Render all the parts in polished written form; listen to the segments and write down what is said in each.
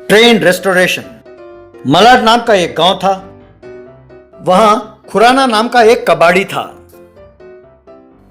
Train restoration. Malad नाम का एक गांव था। वहां खुराना नाम का एक कबाड़ी था।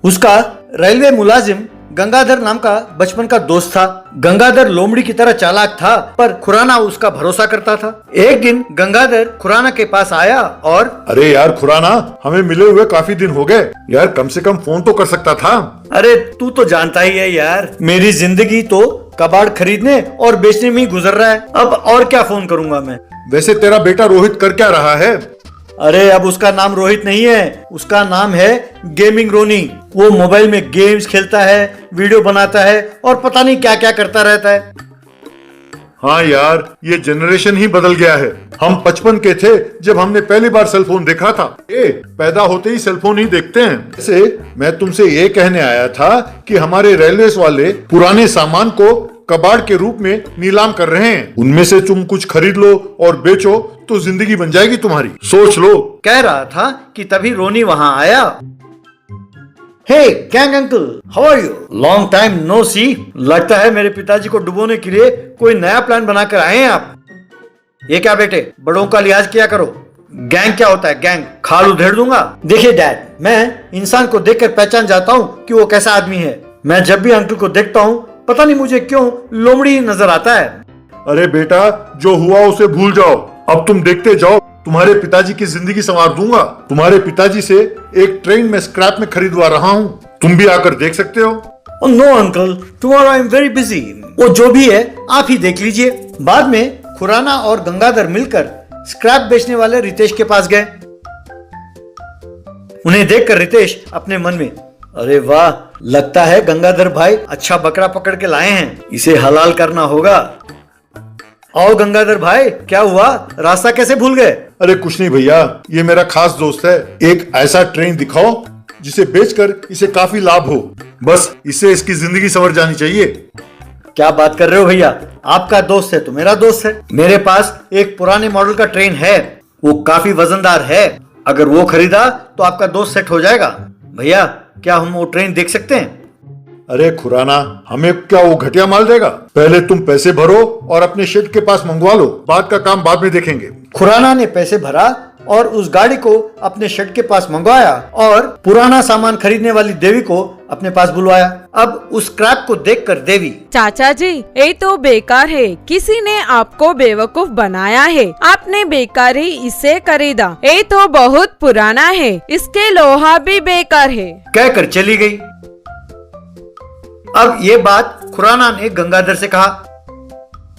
उसका रेलवे मुलाजिम गंगाधर नाम का बचपन का दोस्त था। गंगाधर लोमड़ी की तरह चालाक था, पर खुराना उसका भरोसा करता था। एक दिन गंगाधर खुराना के पास आया और अरे यार खुराना, हमें मिले हुए काफी दिन हो गए यार, कम से कम फोन तो कर सकता था। अरे तू तो जानता ही है यार, मेरी जिंदगी तो कबाड़ खरीदने और बेचने में ही गुजर रहा है। अब और क्या फोन करूंगा मैं। वैसे तेरा बेटा रोहित कर क्या रहा है? अरे अब उसका नाम रोहित नहीं है, उसका नाम है गेमिंग रोनी। वो मोबाइल में गेम्स खेलता है, वीडियो बनाता है और पता नहीं क्या क्या करता रहता है। हाँ यार, ये जनरेशन ही बदल गया है। हम 55 के थे जब हमने पहली बार सेलफोन देखा था। पैदा होते ही सेलफोन ही देखते हैं। वैसे मैं तुमसे ये कहने आया था कि हमारे रेलवे वाले पुराने सामान को कबाड़ के रूप में नीलाम कर रहे हैं। उनमें से तुम कुछ खरीद लो और बेचो तो जिंदगी बन जाएगी तुम्हारी। सोच लो। कह रहा था कि तभी रोनी वहां आया। Hey gang uncle, how are you? Long time no see. लगता है मेरे पिताजी को डुबोने के लिए कोई नया प्लान बनाकर आए हैं आप। ये क्या बेटे, बड़ों का लिहाज किया करो। गैंग क्या होता है? गैंग खाल उधेड़ दूंगा। देखिए डैड, मैं इंसान को देखकर पहचान जाता हूँ कि वो कैसा आदमी है। मैं जब भी अंकल को देखता हूँ, पता नहीं मुझे क्यों लोमड़ी नजर आता है। अरे बेटा, जो हुआ उसे भूल जाओ। अब तुम देखते जाओ, तुम्हारे पिताजी की जिंदगी संवार दूंगा। तुम्हारे पिताजी से एक ट्रेन में स्क्रैप में खरीदवा रहा हूँ, तुम भी आकर देख सकते हो। No uncle, tomorrow I am very busy. वो जो भी है आप ही देख लीजिए। बाद में खुराना और गंगाधर मिलकर स्क्रैप बेचने वाले रितेश के पास गए। उन्हें देखकर रितेश अपने मन में, अरे वाह, लगता है गंगाधर भाई अच्छा बकरा पकड़ के लाए हैं, इसे हलाल करना होगा। आओ गंगाधर भाई, क्या हुआ, रास्ता कैसे भूल गए? अरे कुछ नहीं भैया, ये मेरा खास दोस्त है। एक ऐसा ट्रेन दिखाओ जिसे बेचकर इसे काफी लाभ हो। बस इससे इसकी जिंदगी संवर जानी चाहिए। क्या बात कर रहे हो भैया, आपका दोस्त है तो मेरा दोस्त है। मेरे पास एक पुराने मॉडल का ट्रेन है, वो काफी वजनदार है। अगर वो खरीदा तो आपका दोस्त सेट हो जाएगा। भैया, क्या हम वो ट्रेन देख सकते हैं? अरे खुराना, हमें क्या वो घटिया माल देगा? पहले तुम पैसे भरो और अपने शेड के पास मंगवा लो, बाद का काम बाद में देखेंगे। खुराना ने पैसे भरा और उस गाड़ी को अपने शेड के पास मंगवाया और पुराना सामान खरीदने वाली देवी को अपने पास बुलवाया। अब उस स्क्रैप को देखकर देवी, चाचा जी, ये तो बेकार है। किसी ने आपको बेवकूफ बनाया है। आपने बेकार ही इसे खरीदा। ये तो बहुत पुराना है, इसके लोहा भी बेकार है, कहकर चली गई। अब ये बात खुराना ने गंगाधर से कहा।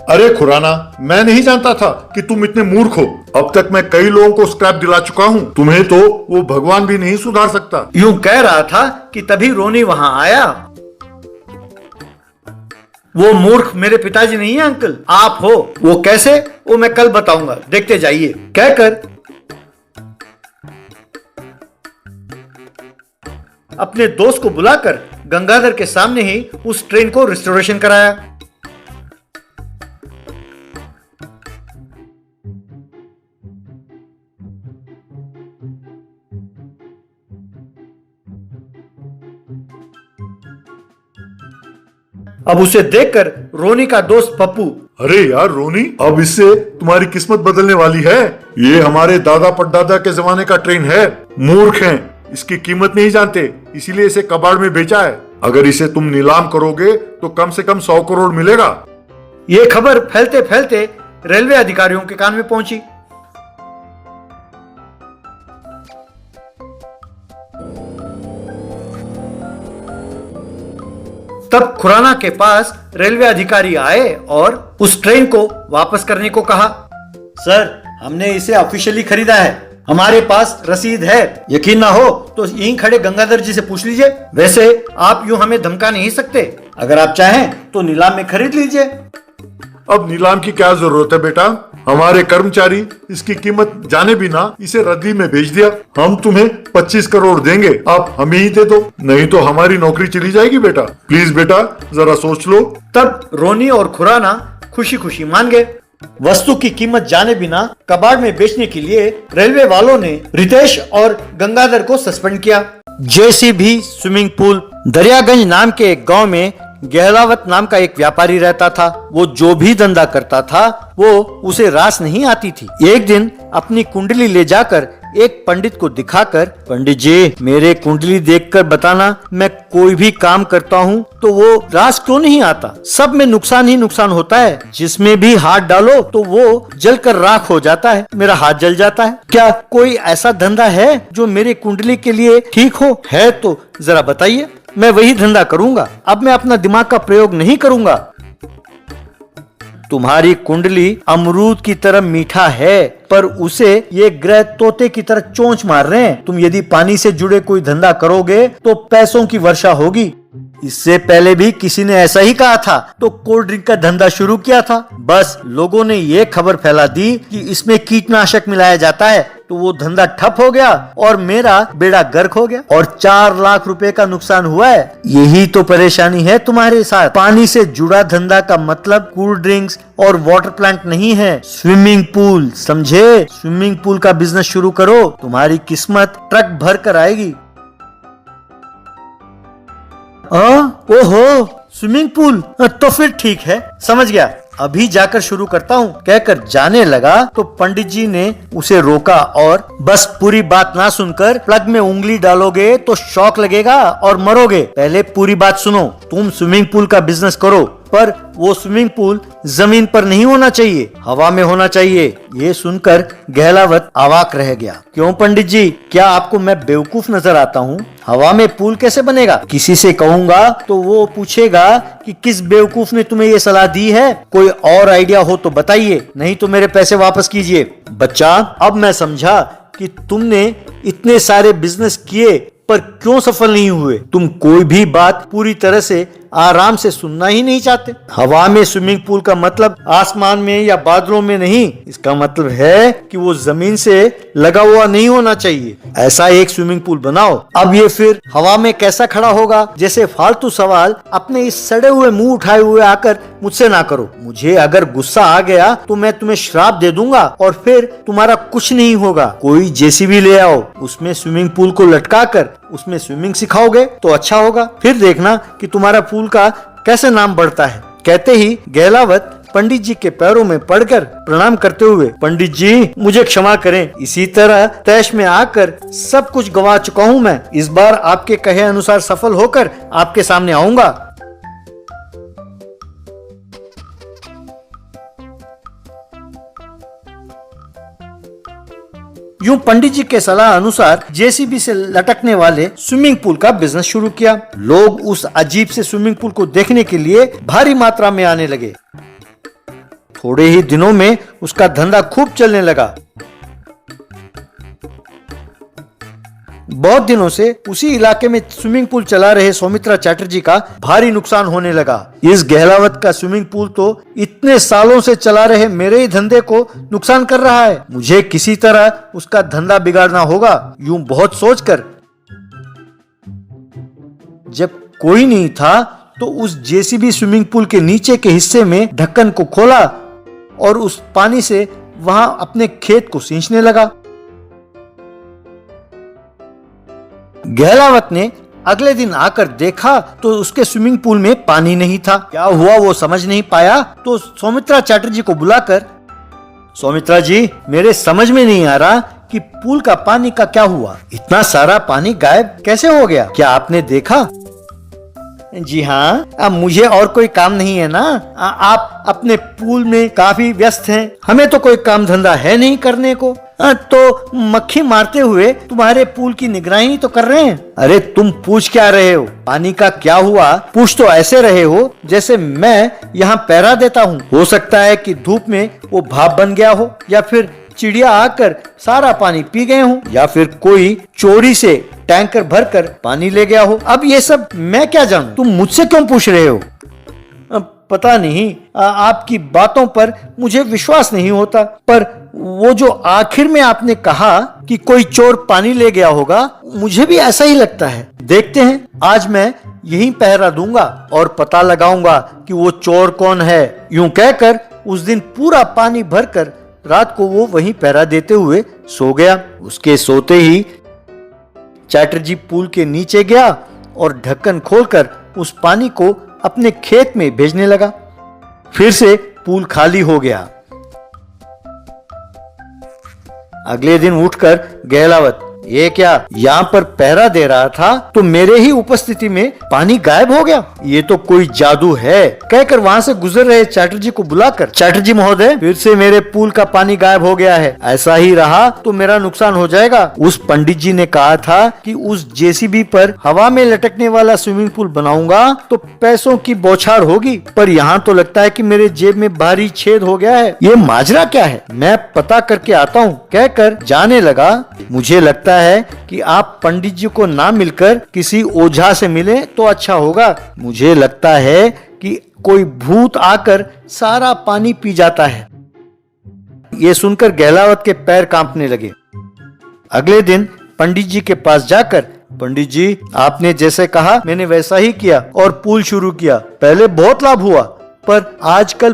अरे खुराना, मैं नहीं जानता था कि तुम इतने मूर्ख हो। अब तक मैं कई लोगों को स्क्रैप दिला चुका हूँ, तुम्हें तो वो भगवान भी नहीं सुधार सकता। यूं कह रहा था कि तभी रोनी वहां आया। वो मूर्ख मेरे पिताजी नहीं है अंकल, आप हो। वो कैसे, वो मैं कल बताऊंगा, देखते जाइए, कहकर अपने दोस्त को बुलाकर गंगाधर के सामने ही उस ट्रेन को रिस्टोरेशन कराया। अब उसे देखकर रोनी का दोस्त पप्पू, अरे यार रोनी, अब इससे तुम्हारी किस्मत बदलने वाली है। ये हमारे दादा परदादा के जमाने का ट्रेन है। मूर्ख हैं, इसकी कीमत नहीं जानते, इसीलिए इसे कबाड़ में बेचा है। अगर इसे तुम नीलाम करोगे तो कम से कम 100 करोड़ मिलेगा। ये खबर फैलते फैलते रेलवे अधिकारियों के कान में पहुंची। तब खुराना के पास रेलवे अधिकारी आए और उस ट्रेन को वापस करने को कहा। सर, हमने इसे ऑफिशियली खरीदा है, हमारे पास रसीद है। यकीन ना हो तो यहीं खड़े गंगाधर जी से पूछ लीजिए। वैसे आप यूं हमें धमका नहीं सकते, अगर आप चाहें तो नीलाम में खरीद लीजिए। अब नीलाम की क्या जरूरत है बेटा? हमारे कर्मचारी इसकी कीमत जाने बिना इसे रद्दी में बेच दिया। हम तुम्हें 25 करोड़ देंगे, आप हमें ही दे दो, नहीं तो हमारी नौकरी चली जाएगी बेटा। प्लीज बेटा, जरा सोच लो। तब रोनी और खुराना खुशी खुशी मान गए। वस्तु की कीमत जाने बिना कबाड़ में बेचने के लिए रेलवे वालों ने रितेश और गंगाधर को सस्पेंड किया। JCB swimming pool. दरियागंज नाम के एक गांव में गहलावत नाम का एक व्यापारी रहता था। वो जो भी धंधा करता था वो उसे रास नहीं आती थी। एक दिन अपनी कुंडली ले जाकर एक पंडित को दिखाकर, पंडित जी मेरे कुंडली देखकर बताना, मैं कोई भी काम करता हूँ तो वो रास क्यों नहीं आता, सब में नुकसान ही नुकसान होता है, जिसमें भी हाथ डालो तो वो जलकर राख हो जाता है, मेरा हाथ जल जाता है। क्या कोई ऐसा धंधा है जो मेरे कुंडली के लिए ठीक हो? है तो जरा बताइए, मैं वही धंधा करूंगा। अब मैं अपना दिमाग का प्रयोग नहीं करूंगा। तुम्हारी कुंडली अमरूद की तरह मीठा है, पर उसे ये ग्रह तोते की तरह चोंच मार रहे हैं। तुम यदि पानी से जुड़े कोई धंधा करोगे तो पैसों की वर्षा होगी। इससे पहले भी किसी ने ऐसा ही कहा था तो कोल्ड ड्रिंक का धंधा शुरू किया था। बस लोगों ने ये खबर फैला दी कि इसमें कीटनाशक मिलाया जाता है, तो वो धंधा ठप हो गया और मेरा बेड़ा गर्क हो गया और 4 लाख रुपए का नुकसान हुआ है। यही तो परेशानी है तुम्हारे साथ। पानी से जुड़ा धंधा का मतलब कोल्ड ड्रिंक्स और वाटर प्लांट नहीं है, स्विमिंग पूल, समझे? स्विमिंग पूल का बिजनेस शुरू करो, तुम्हारी किस्मत ट्रक भर कर आएगी। ओहो, स्विमिंग पूल, तो फिर ठीक है, समझ गया, अभी जाकर शुरू करता हूँ, कहकर जाने लगा तो पंडित जी ने उसे रोका और बस पूरी बात ना सुनकर प्लग में उंगली डालोगे तो शॉक लगेगा और मरोगे। पहले पूरी बात सुनो। तुम स्विमिंग पूल का बिजनेस करो, पर वो स्विमिंग पूल जमीन पर नहीं होना चाहिए, हवा में होना चाहिए। ये सुनकर गहलावत अवाक रह गया। क्यों पंडित जी, क्या आपको मैं बेवकूफ नजर आता हूँ? हवा में पूल कैसे बनेगा? किसी से कहूँगा तो वो पूछेगा कि किस बेवकूफ ने तुम्हें ये सलाह दी है। कोई और आइडिया हो तो बताइए, नहीं तो मेरे पैसे वापस कीजिए। बच्चा, अब मैं समझा कि तुमने इतने सारे बिजनेस किए पर क्यों सफल नहीं हुए। तुम कोई भी बात पूरी तरह से आराम से सुनना ही नहीं चाहते। हवा में स्विमिंग पूल का मतलब आसमान में या बादलों में नहीं, इसका मतलब है कि वो जमीन से लगा हुआ नहीं होना चाहिए। ऐसा एक स्विमिंग पूल बनाओ। अब ये फिर हवा में कैसा खड़ा होगा? जैसे फालतू सवाल अपने इस सड़े हुए मुंह उठाए हुए आकर मुझसे ना करो। मुझे अगर गुस्सा आ गया तो मैं तुम्हें श्राप दे दूंगा और फिर तुम्हारा कुछ नहीं होगा। कोई जेसीबी ले आओ, उसमें स्विमिंग पूल को लटका कर उसमें स्विमिंग सिखाओगे तो अच्छा होगा। फिर देखना कि तुम्हारा पूल का कैसे नाम बढ़ता है। कहते ही गहलावत पंडित जी के पैरों में पड़कर प्रणाम करते हुए, पंडित जी मुझे क्षमा करें, इसी तरह तैश में आकर सब कुछ गवा चुका हूँ मैं। इस बार आपके कहे अनुसार सफल होकर आपके सामने आऊंगा। यूं पंडित जी के सलाह अनुसार जेसीबी से लटकने वाले स्विमिंग पूल का बिजनेस शुरू किया। लोग उस अजीब से स्विमिंग पूल को देखने के लिए भारी मात्रा में आने लगे। थोड़े ही दिनों में उसका धंधा खूब चलने लगा। बहुत दिनों से उसी इलाके में स्विमिंग पूल चला रहे सौमित्रा चैटर्जी का भारी नुकसान होने लगा। इस गहलावत का स्विमिंग पूल तो इतने सालों से चला रहे मेरे ही धंधे को नुकसान कर रहा है। मुझे किसी तरह उसका धंधा बिगाड़ना होगा। यूं बहुत सोचकर जब कोई नहीं था तो उस जेसीबी स्विमिंग पूल के नीचे के हिस्से में ढक्कन को खोला और उस पानी से वहां अपने खेत को सींचने लगा। गहलावत ने अगले दिन आकर देखा तो उसके स्विमिंग पूल में पानी नहीं था। क्या हुआ वो समझ नहीं पाया तो सौमित्रा चैटर्जी को बुलाकर, सौमित्रा जी मेरे समझ में नहीं आ रहा कि पूल का पानी का क्या हुआ, इतना सारा पानी गायब कैसे हो गया, क्या आपने देखा? जी हाँ, अब मुझे और कोई काम नहीं है ना, आप अपने पूल में काफी व्यस्त हैं, हमें तो कोई काम धंधा है नहीं करने को, तो मक्खी मारते हुए तुम्हारे पूल की निगरानी तो कर रहे हैं। अरे तुम पूछ क्या रहे हो, पानी का क्या हुआ? पूछ तो ऐसे रहे हो जैसे मैं यहाँ पहरा देता हूँ। हो सकता है कि धूप में वो भाप बन गया हो, या फिर चिड़िया आकर सारा पानी पी गए हो, या फिर कोई चोरी से टैंकर भरकर पानी ले गया हो। अब ये सब मैं क्या जानूं, तुम मुझसे क्यों पूछ रहे हो? पता नहीं, आपकी बातों पर मुझे विश्वास नहीं होता, पर वो जो आखिर में आपने कहा कि कोई चोर पानी ले गया होगा, मुझे भी ऐसा ही लगता है। देखते हैं, आज मैं यहीं पहरा दूंगा और पता लगाऊंगा कि वो चोर कौन है। यूं कहकर उस दिन पूरा पानी भरकर रात को वो वहीं पहरा देते हुए सो गया। उसके सोते ही चैटर्जी पूल के नीचे गया और ढक्कन खोलकर उस पानी को अपने खेत में भेजने लगा। फिर से पूल खाली हो गया। अगले दिन उठकर गहलावत, ये क्या, यहाँ पर पहरा दे रहा था तो मेरे ही उपस्थिति में पानी गायब हो गया, ये तो कोई जादू है, कहकर वहाँ से गुजर रहे चैटर्जी को बुलाकर, चैटर्जी महोदय, फिर से मेरे पूल का पानी गायब हो गया है, ऐसा ही रहा तो मेरा नुकसान हो जाएगा। उस पंडित जी ने कहा था कि उस जेसीबी पर हवा में लटकने वाला स्विमिंग पूल बनाऊंगा तो पैसों की बौछार होगी, पर यहाँ तो लगता है कि मेरे जेब में भारी छेद हो गया है, ये माजरा क्या है, मैं पता करके आता हूँ, कहकर जाने लगा। मुझे लगता है कि आप पंडित जी को ना मिलकर किसी ओझा से मिलें तो अच्छा होगा। मुझे लगता है कि कोई भूत आकर सारा पानी पी जाता है। ये सुनकर गहलावत के पैर कांपने लगे। अगले दिन पंडित जी के पास जाकर, पंडित जी, आपने जैसे कहा मैंने वैसा ही किया और पूल शुरू किया। पहले बहुत लाभ हुआ, पर आजकल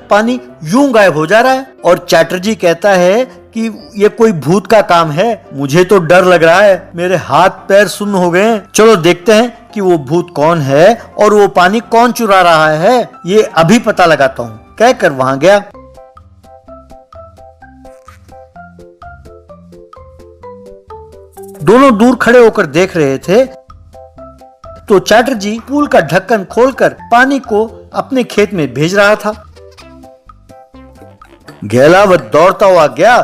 पानी यूं गायब हो जा रहा है और चैटर्जी कहता है कि ये कोई भूत का काम है। मुझे तो डर लग रहा है, मेरे हाथ पैर सुन्न हो गए हैं। चलो देखते हैं कि वो भूत कौन है और वो पानी कौन चुरा रहा है, ये अभी पता लगाता हूँ, कहकर वहां गया। दोनों दूर खड़े होकर देख रहे थे तो चैटर्जी पूल का ढक्कन खोलकर पानी को अपने खेत में भेज रहा था। गहलावत दौड़ता हुआ गया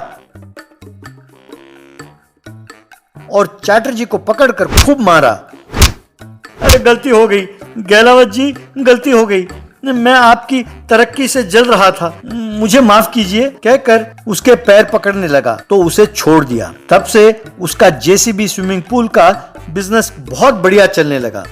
और चैटर्जी को पकड़कर खूब मारा। अरे गलती हो गई गहलावत जी, गलती हो गई, मैं आपकी तरक्की से जल रहा था, मुझे माफ कीजिए, कहकर उसके पैर पकड़ने लगा तो उसे छोड़ दिया। तब से उसका जेसीबी स्विमिंग पूल का बिजनेस बहुत बढ़िया चलने लगा।